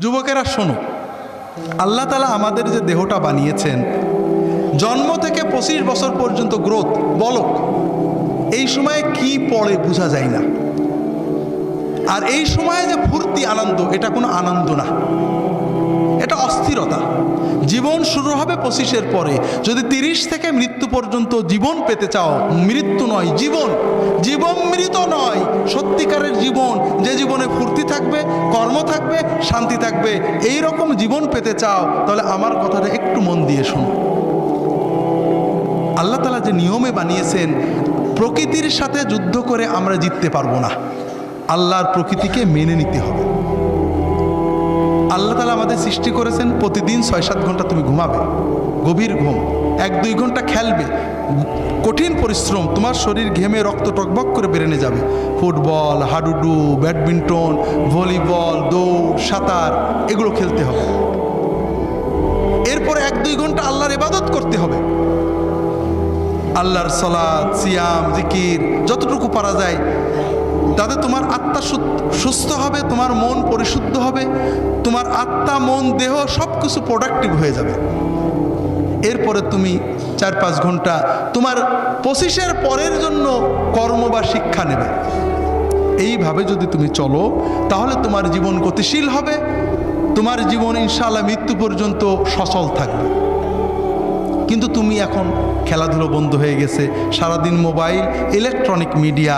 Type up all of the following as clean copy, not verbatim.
যুবকেরা শোনো, আল্লাহ তাআলা আমাদের যে দেহটা বানিয়েছেন, জন্ম থেকে 25 বছর পর্যন্ত গ্রোথ বলক, এই সময়ে কি পড়ে বোঝা যায় না। আর এই সময়ে যে ফুর্তি আনন্দ, এটা কোনো আনন্দ না, এটা অস্থিরতা। জীবন শুরু হবে 25-এর পরে। যদি 30 থেকে মৃত্যু পর্যন্ত জীবন পেতে চাও, মৃত্যু নয় জীবন, জীবন মৃত নয়, সত্যিকারের জীবন, যে জীবনে ফুর্তি থাকবে, কর্ম থাকবে, শান্তি থাকবে, এই রকম জীবন পেতে চাও, তাহলে আমার কথাটা একটু মন দিয়ে শোনো। আল্লাহ তাআলা যে নিয়মে বানিয়েছেন, প্রকৃতির সাথে যুদ্ধ করে আমরা জিততে পারবো না, আল্লাহর প্রকৃতিকে মেনে নিতে হবে। আল্লাহ তাআলা আমাদের সৃষ্টি করেছেন, প্রতিদিন 6-7 ঘন্টা তুমি ঘুমাবে, গভীর ঘুম, 1-2 ঘন্টা খেলবে, কঠিন পরিশ্রম, তোমার শরীর ঘেমে রক্ত টকবক করে বেরেনে যাবে। ফুটবল, হাডুডু, ব্যাডমিন্টন, ভলিবল, দৌড়, সাঁতার, এগুলো খেলতে হবে। এরপরে 1-2 ঘন্টা আল্লাহর ইবাদত করতে হবে, আল্লাহর সালাত, সিয়াম, জিকির, যতটুকু পারা যায়। তাতে তোমার আত্মা সুস্থ হবে, তোমার মন পরিশুদ্ধ হবে, তোমার আত্মা, মন, দেহ সব কিছু প্রোডাক্টিভ হয়ে যাবে। এরপরে তুমি 4-5 ঘন্টা তোমার 25-এর পরের জন্য কর্ম বা শিক্ষা নেবে। এইভাবে যদি তুমি চলো, তাহলে তোমার জীবন গতিশীল হবে, তোমার জীবন ইনশাআল্লাহ মৃত্যু পর্যন্ত সচল থাকবে। কিন্তু তুমি এখন খেলাধুলো বন্ধ হয়ে গেছে, সারাদিন মোবাইল, ইলেকট্রনিক মিডিয়া,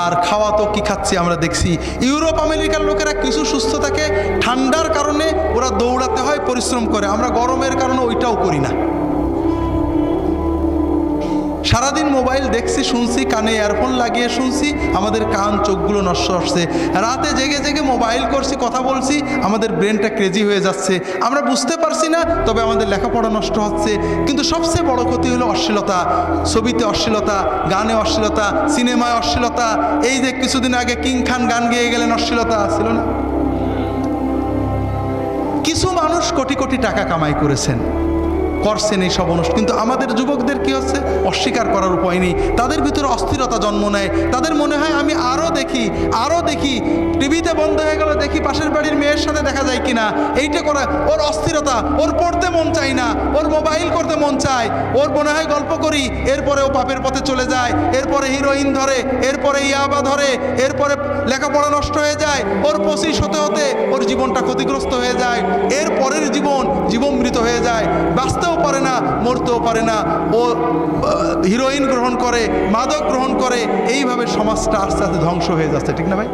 আর খাওয়া তো কি খাচ্ছি আমরা দেখছি। ইউরোপ আমেরিকার লোকেরা কিছু সুস্থ থাকে, ঠান্ডার কারণে ওরা দৌড়াতে হয়, পরিশ্রম করে, আমরা গরমের কারণে ওইটাও করি না। সারাদিন মোবাইল দেখছি, শুনছি, কানে ইয়ারফোন লাগিয়ে শুনছি, আমাদের কান চোখগুলো নষ্ট হচ্ছে। রাতে জেগে জেগে মোবাইল করছি, কথা বলছি, আমাদের ব্রেনটা ক্রেজি হয়ে যাচ্ছে, আমরা বুঝতে পারছি না, তবে আমাদের লেখাপড়া নষ্ট হচ্ছে। কিন্তু সবচেয়ে বড় ক্ষতি হলো অশ্লীলতা, ছবিতে অশ্লীলতা, গানে অশ্লীলতা, সিনেমায় অশ্লীলতা। এই যে কিছুদিন আগে কিং খান গান গেয়ে গেলেন, অশ্লীলতা ছিল না? কিছু মানুষ কোটি কোটি টাকা কামাই করছেন এই সব অনুষ্ঠান, কিন্তু আমাদের যুবকদের কি হচ্ছে, অস্বীকার করার উপায় নেই। তাদের ভিতরে অস্থিরতা জন্ম নেয়, তাদের মনে হয় আমি আরও দেখি, টিভিতে বন্ধ হয়ে গেল, দেখি পাশের বাড়ির মেয়ের সাথে দেখা যায় কিনা, এইটা করা ওর অস্থিরতা। ওর পড়তে মন চায় না, ওর মোবাইল করতে মন চায়, ওর মনে হয় গল্প করি, এরপরে ও পাপের পথে চলে যায়, এরপরে হিরোইন ধরে, এরপরে ইয়াবা ধরে, এরপরে লেখাপড়া নষ্ট হয়ে যায়, ওর 25 হতে ওর জীবনটা ক্ষতিগ্রস্ত হয়ে যায়, এর পরের জীবন মৃত হয়ে যায়, বাঁচতেও পারে না, মরতেও পারে না, ও হিরোইন গ্রহণ করে, মাদক গ্রহণ করে, এইভাবে সমাজটা আস্তে আস্তে ধ্বংস হয়ে যাচ্ছে। ঠিক না ভাই?